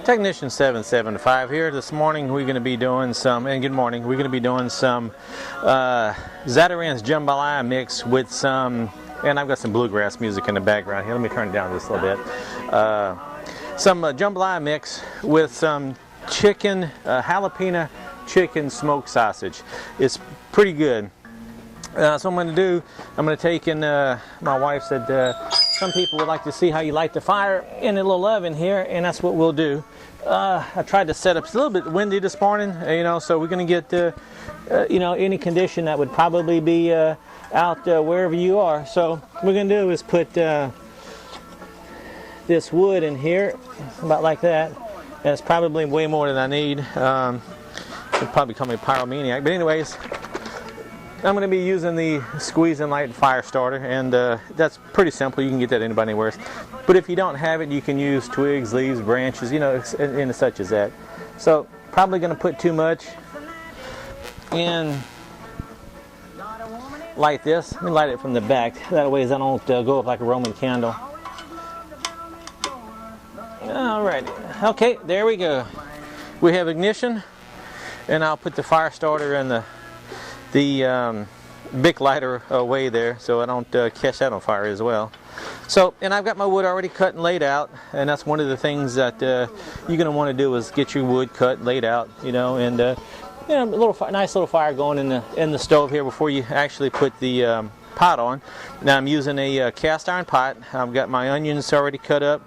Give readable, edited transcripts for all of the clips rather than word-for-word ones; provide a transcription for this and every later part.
Technician 775 here. This morning we're going to be doing some, and good morning, we're going to be doing some Sautéing's Jambalaya mix with some, and I've got some bluegrass music in the background here. Let me turn it down just a little bit. Some Jambalaya mix with some chicken, jalapeno chicken smoked sausage. It's pretty good. So what I'm going to do, I'm going to take in, my wife said some people would like to see how you light the fire in a little oven here, and that's what we'll do. I tried to set up, it's a little bit windy this morning, so we're going to get, any condition that would probably be out wherever you are. So what we're going to do is put this wood in here, about like that. And it's probably way more than I need. It'll probably call me a pyromaniac, but anyways, I'm going to be using the squeeze and light fire starter, and that's pretty simple. You can get that anywhere. But if you don't have it, you can use twigs, leaves, branches, and such as that. So probably going to put too much in like this. Let me light it from the back. That way I don't go up like a Roman candle. Alrighty. Okay, there we go. We have ignition, and I'll put the fire starter in the Bic lighter away there so I don't catch that on fire as well. So, and I've got my wood already cut and laid out, and that's one of the things that you're going to want to do is get your wood cut, laid out, and a nice little fire going in the stove here before you actually put the pot on. Now I'm using a cast iron pot. I've got my onions already cut up,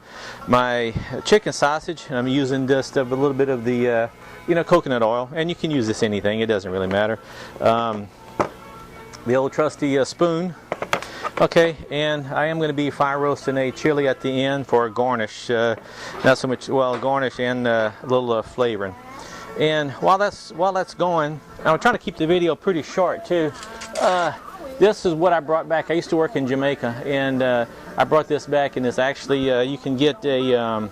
my chicken sausage, and I'm using just a little bit of the coconut oil, and you can use this anything, it doesn't really matter. The old trusty spoon. Okay, and I am going to be fire roasting a chili at the end for a garnish, not so much, well, garnish and a little flavoring. And while that's going, I'm trying to keep the video pretty short too. This is what I brought back. I used to work in Jamaica, and I brought this back, and it's actually you can get a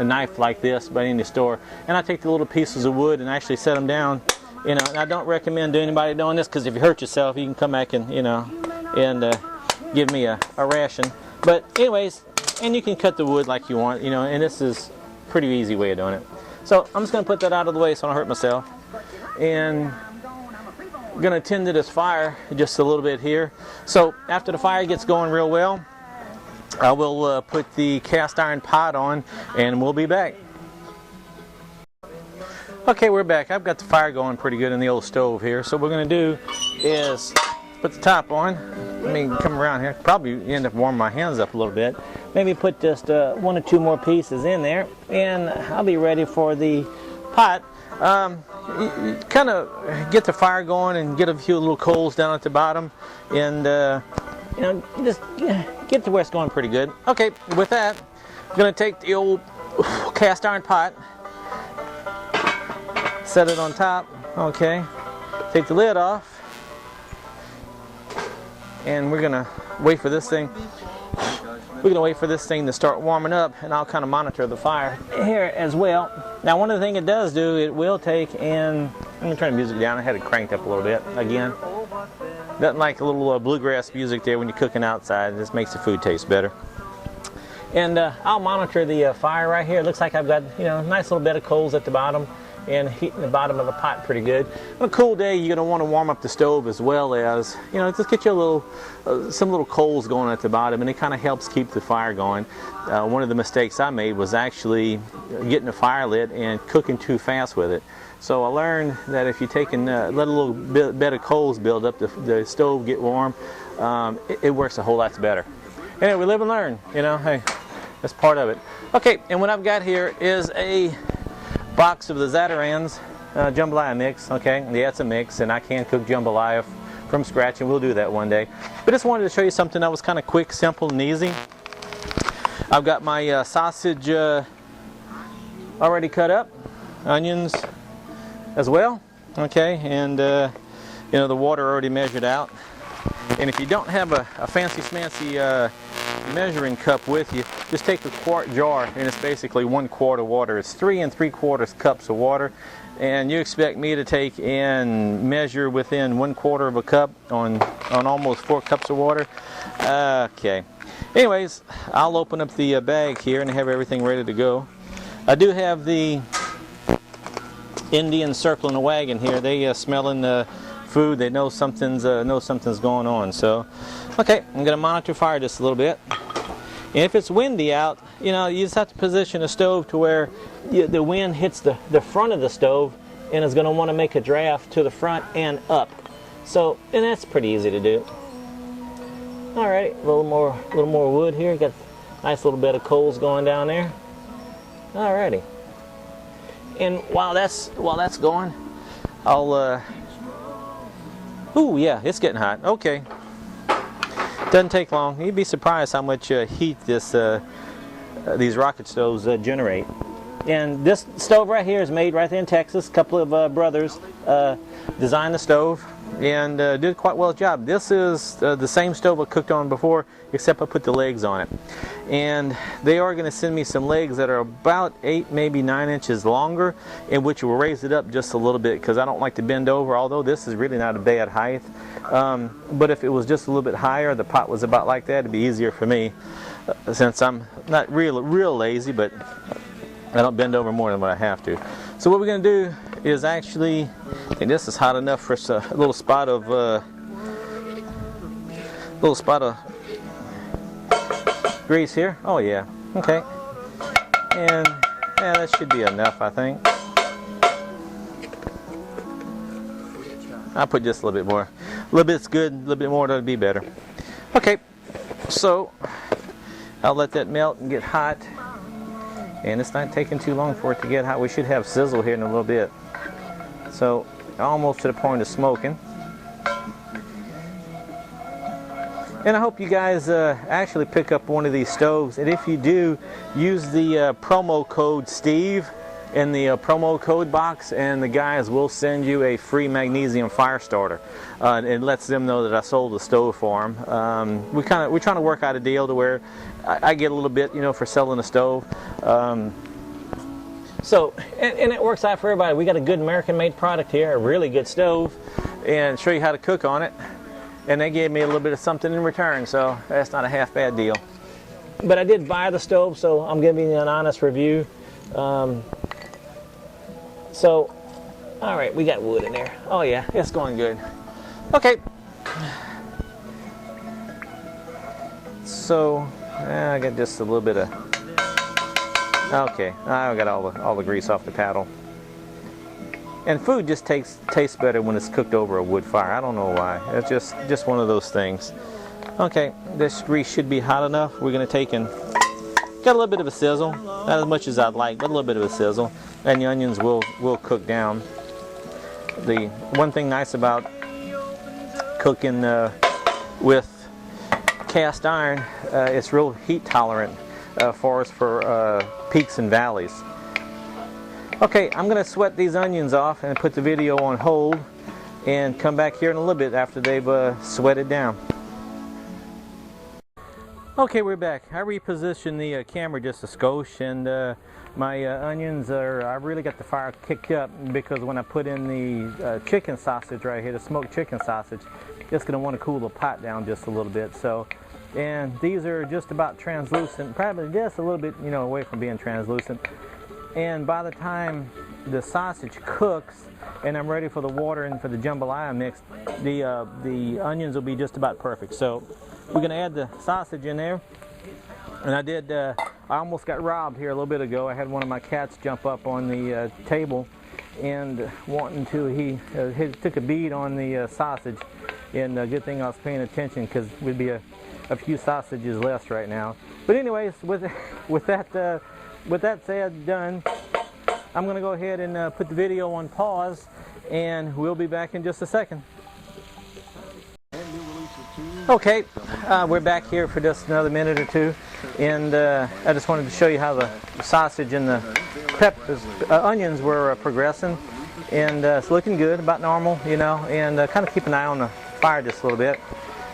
knife like this by any store, and I take the little pieces of wood and actually set them down. And I don't recommend anybody doing this, because if you hurt yourself, you can come back and give me a ration. But anyways, and you can cut the wood like you want, and this is a pretty easy way of doing it. So I'm just going to put that out of the way so I don't hurt myself. And I'm going to tend to this fire just a little bit here. So after the fire gets going real well, I will put the cast iron pot on, and we'll be back. Okay, we're back. I've got the fire going pretty good in the old stove here. So what we're going to do is put the top on. Let me come around here. Probably end up warming my hands up a little bit. Maybe put just one or two more pieces in there, and I'll be ready for the pot. You kind of get the fire going and get a few little coals down at the bottom, and just get to where it's going pretty good. Okay, with that, I'm going to take the old cast iron pot, set it on top. Okay, take the lid off, and we're going to wait for this thing. We're going to wait for this thing to start warming up, and I'll kind of monitor the fire here as well. Now, one of the things it does do, it will take in, let me turn the music down. I had it cranked up a little bit again. Nothing like a little bluegrass music there when you're cooking outside. It just makes the food taste better. And I'll monitor the fire right here. It looks like I've got a nice little bed of coals at the bottom, and heating the bottom of the pot pretty good. On a cool day, you're going to want to warm up the stove as well as, just get you some little coals going at the bottom, and it kind of helps keep the fire going. One of the mistakes I made was actually getting the fire lit and cooking too fast with it. So I learned that if you take and let a little bed of coals build up, the stove get warm, it works a whole lot better. Anyway, we live and learn, hey, that's part of it. Okay, and what I've got here is a box of the Sautéing's jambalaya mix. Okay, yeah, it's a mix, and I can cook jambalaya from scratch, and we'll do that one day. But just wanted to show you something that was kind of quick, simple, and easy. I've got my sausage already cut up, onions as well. Okay, and the water already measured out. And if you don't have a fancy smancy measuring cup with you, just take a quart jar, and it's basically 1 quart of water. It's 3 3/4 cups of water, and you expect me to take and measure within 1/4 of a cup on almost 4 cups of water? Okay. Anyways, I'll open up the bag here and have everything ready to go. I do have the Indians circling the wagon here. They smelling the food. They know something's going on. So, okay, I'm gonna monitor fire just a little bit. And if it's windy out, you know, you just have to position the stove to where the wind hits the front of the stove, and it's gonna want to make a draft to the front and up. So, and that's pretty easy to do. Alright, a little more wood here. Got a nice little bit of coals going down there. Alrighty. And while that's going, I'll ooh, yeah, it's getting hot. Okay. Doesn't take long. You'd be surprised how much heat these rocket stoves generate. And this stove right here is made right there in Texas. A couple of brothers designed the stove and did quite well job. This is the same stove I cooked on before, except I put the legs on it. And they are going to send me some legs that are about 8, maybe 9 inches longer, in which will raise it up just a little bit because I don't like to bend over, although this is really not a bad height. But if it was just a little bit higher, the pot was about like that, it'd be easier for me since I'm not real lazy, but I don't bend over more than what I have to. So what we're going to do is actually, I think this is hot enough for a little spot of grease here. Oh yeah, okay. And yeah, that should be enough, I think. I'll put just a little bit more. A little bit's good, a little bit more would be better. Okay, so I'll let that melt and get hot. And it's not taking too long for it to get hot. We should have sizzle here in a little bit. So almost to the point of smoking. And I hope you guys actually pick up one of these stoves. And if you do, use the promo code Steve in the promo code box, and the guys will send you a free magnesium fire starter. It lets them know that I sold the stove for them. We're trying to work out a deal to where I get a little bit, you know, for selling the stove. So, and it works out for everybody. We got a good American-made product here, a really good stove, and show you how to cook on it. And they gave me a little bit of something in return, so that's not a half bad deal. But I did buy the stove, so I'm giving you an honest review. So, all right, we got wood in there. Oh yeah, it's going good. Okay. So, I got just a little bit of. Okay, I got all the grease off the paddle. And food just tastes better when it's cooked over a wood fire. I don't know why. It's just one of those things. Okay, this grease should be hot enough. We're gonna take and got a little bit of a sizzle. Not as much as I'd like, but a little bit of a sizzle. And the onions will cook down. The one thing nice about cooking with cast iron, it's real heat tolerant for peaks and valleys. Okay, I'm going to sweat these onions off and put the video on hold and come back here in a little bit after they've sweated down. Okay, we're back. I repositioned the camera just a skosh, and my onions I really got the fire kicked up because when I put in the chicken sausage right here, the smoked chicken sausage, it's going to want to cool the pot down just a little bit. So, and these are just about translucent, probably just a little bit, you know, away from being translucent. And by the time the sausage cooks and I'm ready for the water and for the jambalaya mix, the onions will be just about perfect. So we're going to add the sausage in there. And I almost got robbed here a little bit ago. I had one of my cats jump up on the table and wanting to, he took a bead on the sausage. And good thing I was paying attention because we'd be a few sausages less right now. But anyways, with that said, done, I'm going to go ahead and put the video on pause, and we'll be back in just a second. Okay, we're back here for just another minute or two, and I just wanted to show you how the sausage and the onions were progressing, and it's looking good, about normal, you know, and kind of keep an eye on the fire just a little bit.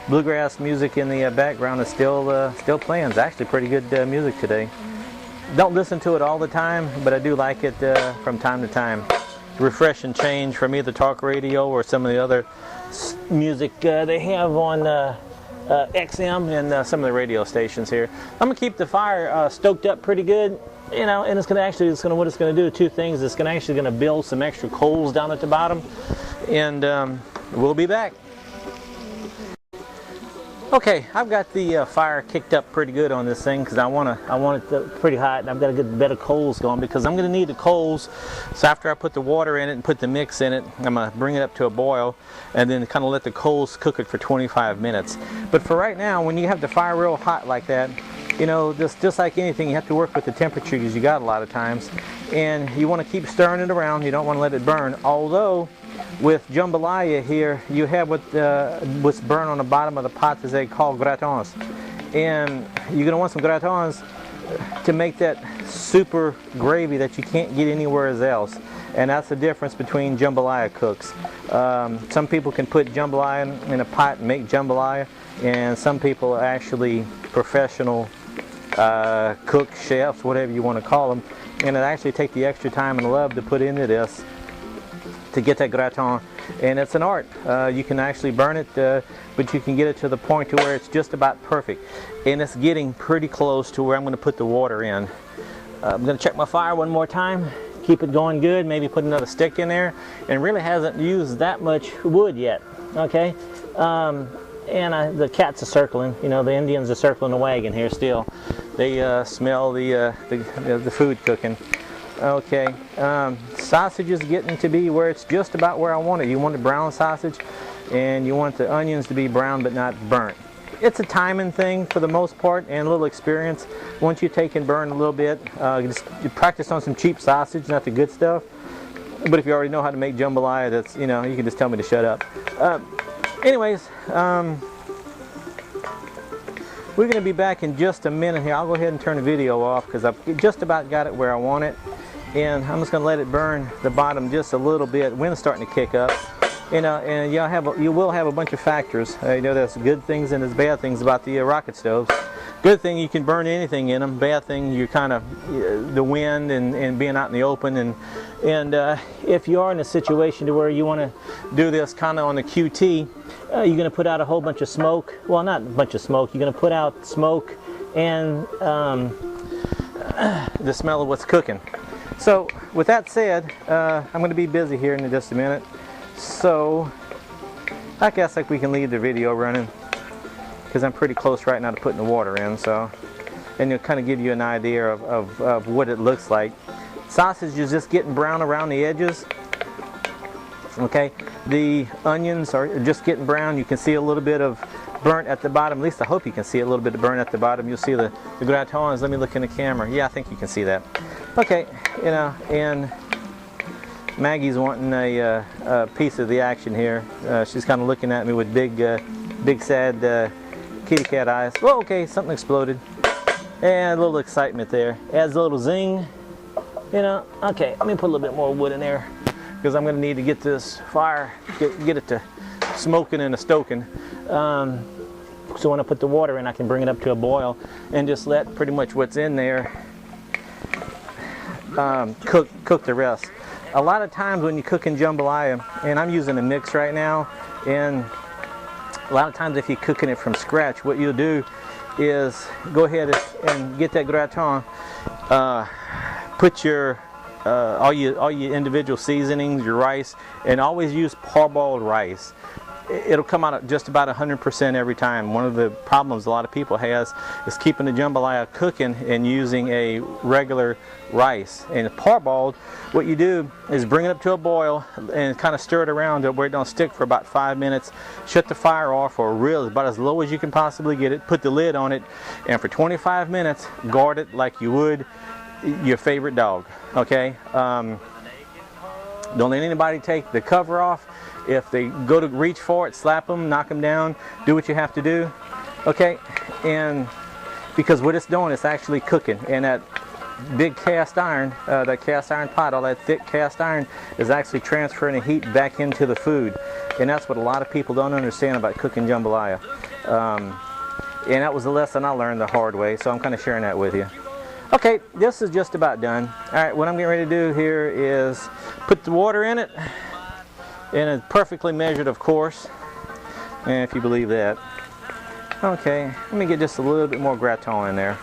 Bluegrass music in the background is still playing. It's actually pretty good music today. Don't listen to it all the time, but I do like it from time to time. Refresh and change from either talk radio or some of the other music they have on XM and some of the radio stations here. I'm gonna keep the fire stoked up pretty good, you know, and what it's gonna do, two things. It's gonna build some extra coals down at the bottom, and we'll be back. Okay, I've got the fire kicked up pretty good on this thing because I want it pretty hot, and I've got to get the bed of coals going because I'm going to need the coals. So after I put the water in it and put the mix in it, I'm going to bring it up to a boil and then kind of let the coals cook it for 25 minutes. But for right now, when you have the fire real hot like that, you know, just like anything, you have to work with the temperature because you got a lot of times, and you want to keep stirring it around. You don't want to let it burn. Although with jambalaya here, you have what's burned on the bottom of the pot is they call gratons, and you're going to want some gratons to make that super gravy that you can't get anywhere else. And that's the difference between jambalaya cooks. Some people can put jambalaya in a pot and make jambalaya, and some people are actually professional cook chefs, whatever you want to call them, and it actually take the extra time and love to put into this to get that gratin, and it's an art. You can actually burn it, but you can get it to the point to where it's just about perfect, and it's getting pretty close to where I'm going to put the water in. I'm going to check my fire one more time, keep it going good, maybe put another stick in there, and really hasn't used that much wood yet. Okay, and the cats are circling. You know, the Indians are circling the wagon here still. They smell the food cooking. Okay, sausage is getting to be where it's just about where I want it. You want the brown sausage, and you want the onions to be brown but not burnt. It's a timing thing for the most part, and a little experience. Once you take and burn a little bit, you practice on some cheap sausage, not the good stuff. But if you already know how to make jambalaya, that's, you know, you can just tell me to shut up. Anyways, we're going to be back in just a minute here. I'll go ahead and turn the video off because I've just about got it where I want it. And I'm just going to let it burn the bottom just a little bit. Wind's starting to kick up. You know, and you will have a bunch of factors. You know, there's good things and there's bad things about the rocket stoves. Good thing, you can burn anything in them. Bad thing, you're kind of the wind and being out in the open. And if you are in a situation to where you want to do this kind of on the QT, you're going to put out a whole bunch of smoke. Well, not a bunch of smoke. You're going to put out smoke and the smell of what's cooking. So with that said, I'm going to be busy here in just a minute. So I guess like we can leave the video running because I'm pretty close right now to putting the water in. So, and it'll kind of give you an idea of what it looks like. Sausage is just getting brown around the edges. Okay, the onions are just getting brown. You can see a little bit of burnt at the bottom. At least I hope you can see a little bit of burnt at the bottom. You'll see the gratons. Let me look in the camera. Yeah, I think you can see that. Okay, you know, and Maggie's wanting a piece of the action here. She's kind of looking at me with big sad kitty cat eyes. Well, okay, something exploded. And a little excitement there. Adds a little zing. You know, okay, let me put a little bit more wood in there because I'm going to need to get this fire, get it to smoking and a stoking. So when I put the water in, I can bring it up to a boil and just let pretty much what's in there cook the rest. A lot of times when you're cooking jambalaya, and I'm using a mix right now, and a lot of times if you're cooking it from scratch, what you'll do is go ahead and get that gratin, put your all your individual seasonings, your rice, and always use parboiled rice. It'll come out at just about 100% every time. One of the problems a lot of people has is keeping the jambalaya cooking and using a regular rice. And parboiled, what you do is bring it up to a boil and kind of stir it around where it don't stick for about 5 minutes. Shut the fire off for about as low as you can possibly get it. Put the lid on it, and for 25 minutes, guard it like you would your favorite dog. Okay? Don't let anybody take the cover off. If they go to reach for it, slap them, knock them down, do what you have to do. Okay? And because what it's doing, it's actually cooking. And that big cast iron, that cast iron pot, all that thick cast iron is actually transferring the heat back into the food. And that's what a lot of people don't understand about cooking jambalaya. And that was a lesson I learned the hard way, so I'm kind of sharing that with you. Okay, this is just about done. All right, what I'm getting ready to do here is put the water in it. And it's perfectly measured, of course, and if you believe that. Okay, let me get just a little bit more gratin in there.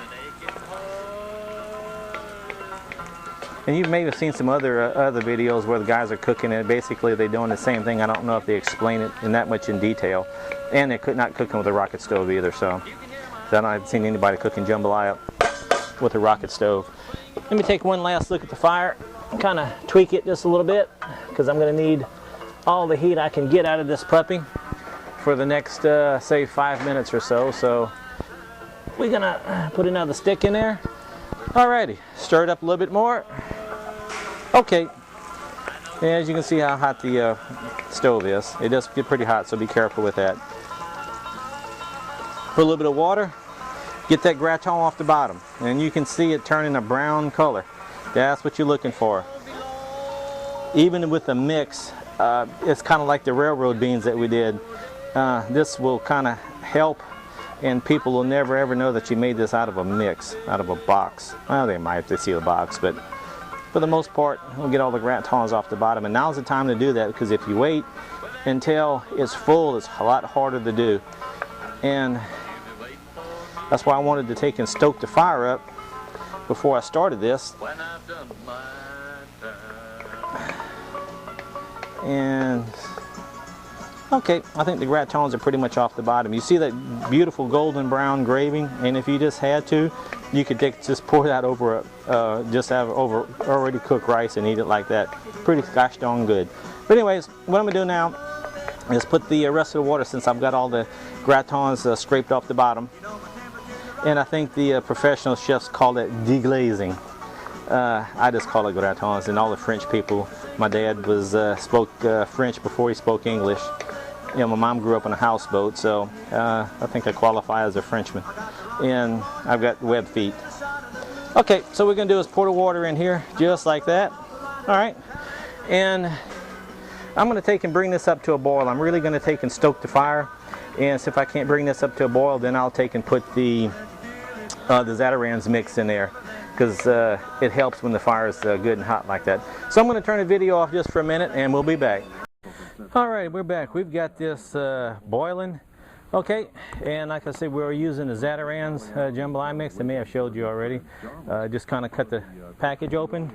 And you may have seen some other videos where the guys are cooking it. Basically, they're doing the same thing. I don't know if they explain it in that much in detail. And they're not cooking with a rocket stove either. So I haven't seen anybody cooking jambalaya with a rocket stove. Let me take one last look at the fire. Kind of tweak it just a little bit, because I'm going to need all the heat I can get out of this puppy for the next, say, 5 minutes or so. So we're going to put another stick in there. Alrighty, stir it up a little bit more. Okay, and as you can see how hot the stove is. It does get pretty hot, so be careful with that. Put a little bit of water, get that gratin off the bottom, and you can see it turning a brown color. That's what you're looking for. Even with the mix, it's kind of like the railroad beans that we did. This will kind of help, and people will never ever know that you made this out of a mix, out of a box. Well, they might if they see the box, but for the most part, we'll get all the gratons off the bottom. And now's the time to do that, because if you wait until it's full, it's a lot harder to do. And that's why I wanted to take and stoke the fire up before I started this. And okay, I think the gratons are pretty much off the bottom. You see that beautiful golden brown gravy, and if you just had to, you could just pour that over, just have over already cooked rice and eat it like that. Pretty gosh darn good. But anyways, what I'm gonna do now is put the rest of the water, since I've got all the gratons scraped off the bottom. And I think the professional chefs call it deglazing. I just call it gratons, and all the French people. My dad spoke French before he spoke English. You know, my mom grew up on a houseboat, so I think I qualify as a Frenchman. And I've got web feet. Okay, so what we're gonna do is pour the water in here, just like that. All right, and I'm gonna take and bring this up to a boil. I'm really gonna take and stoke the fire, and so if I can't bring this up to a boil, then I'll take and put the Zatarain's mix in there, because it helps when the fire is good and hot like that. So I'm going to turn the video off just for a minute, and we'll be back. All right, we're back. We've got this boiling. Okay, and like I said, we're using the Zatarain's jambalaya mix. I may have showed you already. Just kind of cut the package open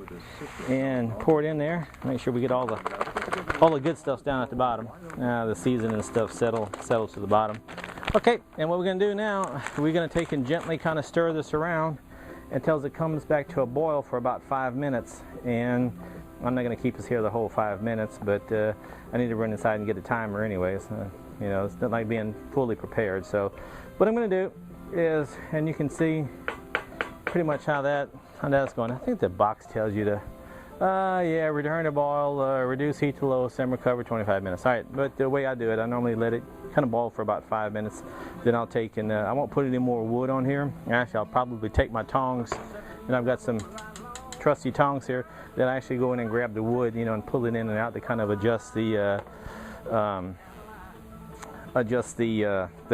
and pour it in there. Make sure we get all the good stuff down at the bottom. The seasoning and stuff settles to the bottom. Okay, and what we're going to do now, we're going to take and gently kind of stir this around until it comes back to a boil for about 5 minutes. And I'm not going to keep us here the whole 5 minutes, but I need to run inside and get a timer anyways. You know, it's not like being fully prepared. So what I'm going to do is, and you can see pretty much how that's going. I think the box tells you to, yeah, return to boil, reduce heat to low, simmer, cover 25 minutes. All right, but the way I do it, I normally let it kind of boil for about 5 minutes. Then I'll take and I won't put any more wood on here. Actually, I'll probably take my tongs, and I've got some trusty tongs here that I actually go in and grab the wood, you know, and pull it in and out to kind of adjust the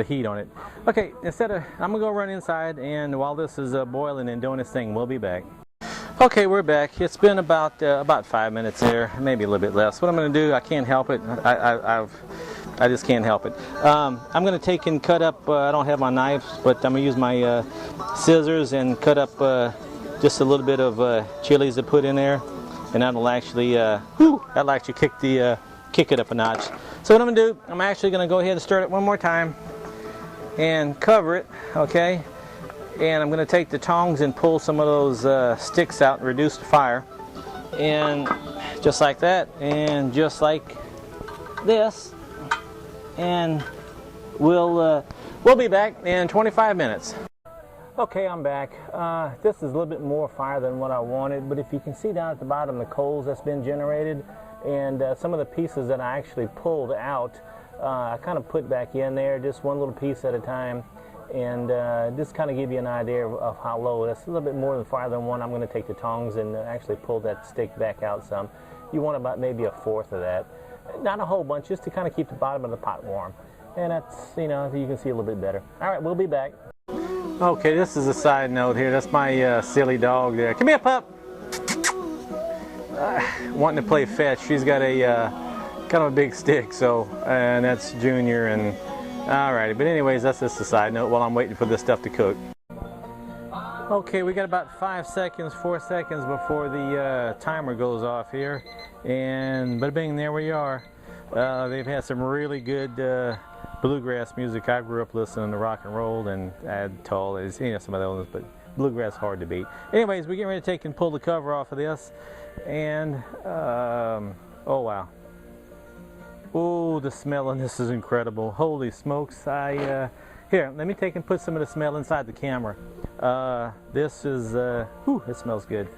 heat on it. Okay, I'm gonna go run inside, and while this is boiling and doing its thing, we'll be back. Okay, we're back. It's been about 5 minutes there, maybe a little bit less. What I'm going to do, I can't help it. I just can't help it. I'm going to take and cut up. I don't have my knives, but I'm going to use my scissors and cut up just a little bit of chilies to put in there, and that'll actually kick it up a notch. So what I'm going to do, I'm actually going to go ahead and stir it one more time and cover it. Okay. And I'm going to take the tongs and pull some of those sticks out and reduce the fire. And just like that, and just like this. And we'll be back in 25 minutes. Okay, I'm back. This is a little bit more fire than what I wanted, but if you can see down at the bottom the coals that's been generated, and some of the pieces that I actually pulled out, I kind of put back in there, just one little piece at a time. And just kind of give you an idea of how low. That's a little bit more than fire than one. I'm going to take the tongs and actually pull that stick back out some. You want about maybe a fourth of that. Not a whole bunch, just to kind of keep the bottom of the pot warm. And that's, you know, you can see a little bit better. All right, we'll be back. Okay, this is a side note here. That's my silly dog there. Come here, pup. Wanting to play fetch. She's got a kind of a big stick, so, and that's Junior, and Alrighty, but anyways, that's just a side note while I'm waiting for this stuff to cook. Okay, we got about 5 seconds, 4 seconds before the timer goes off here, and bada bing, there we are. They've had some really good bluegrass music. I grew up listening to rock and roll, and Tall is, you know, some of those, but bluegrass hard to beat. Anyways, we're getting ready to take and pull the cover off of this, and oh wow. Oh, the smell in this is incredible. Holy smokes. Here, let me take and put some of the smell inside the camera. This is, it smells good.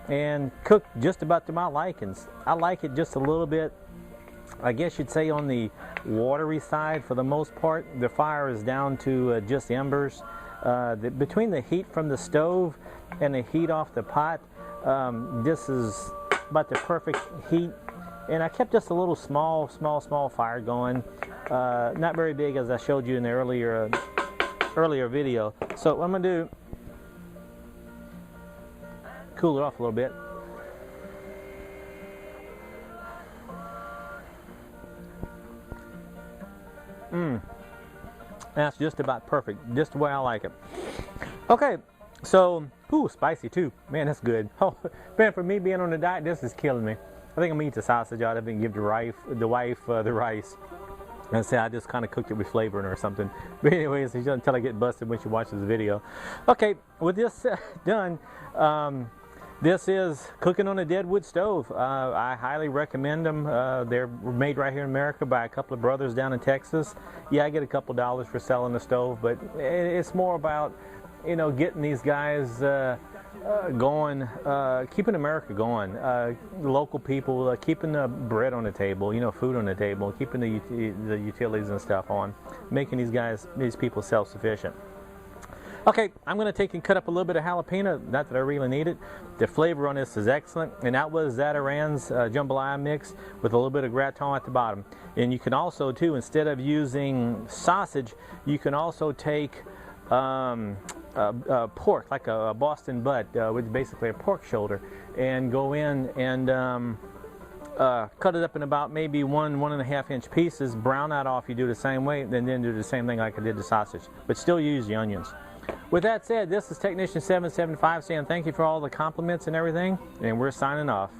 And cooked just about to my likings. I like it just a little bit, I guess you'd say, on the watery side for the most part. The fire is down to just embers. Between the heat from the stove and the heat off the pot, this is about the perfect heat. And I kept just a little small fire going. Not very big, as I showed you in the earlier video. So what I'm gonna do, cool it off a little bit. That's just about perfect, just the way I like it. Okay, so, spicy too. Man, that's good. Oh, man, for me being on a diet, this is killing me. I think I'm gonna eat the sausage out of it and give the wife the rice. And say I just kind of cooked it with flavoring or something. But anyways, until I get busted when she watches the video. Okay, with this done, this is cooking on a Deadwood stove. I highly recommend them. They're made right here in America by a couple of brothers down in Texas. Yeah, I get a couple dollars for selling the stove, but it's more about, you know, getting these guys going, keeping America going, local people, keeping the bread on the table, you know, food on the table, keeping the utilities and stuff on, making these people self-sufficient. Okay, I'm going to take and cut up a little bit of jalapeno, not that I really need it. The flavor on this is excellent, and that was Zatarain's jambalaya mix with a little bit of graton at the bottom. And you can also, too, instead of using sausage, you can also take pork, like a Boston butt, which is basically a pork shoulder, and go in and cut it up in about maybe 1.5 inch pieces, brown that off. You do the same way, and then do the same thing like I did the sausage, but still use the onions. With that said, this is Technician 775 saying thank you for all the compliments and everything, and we're signing off.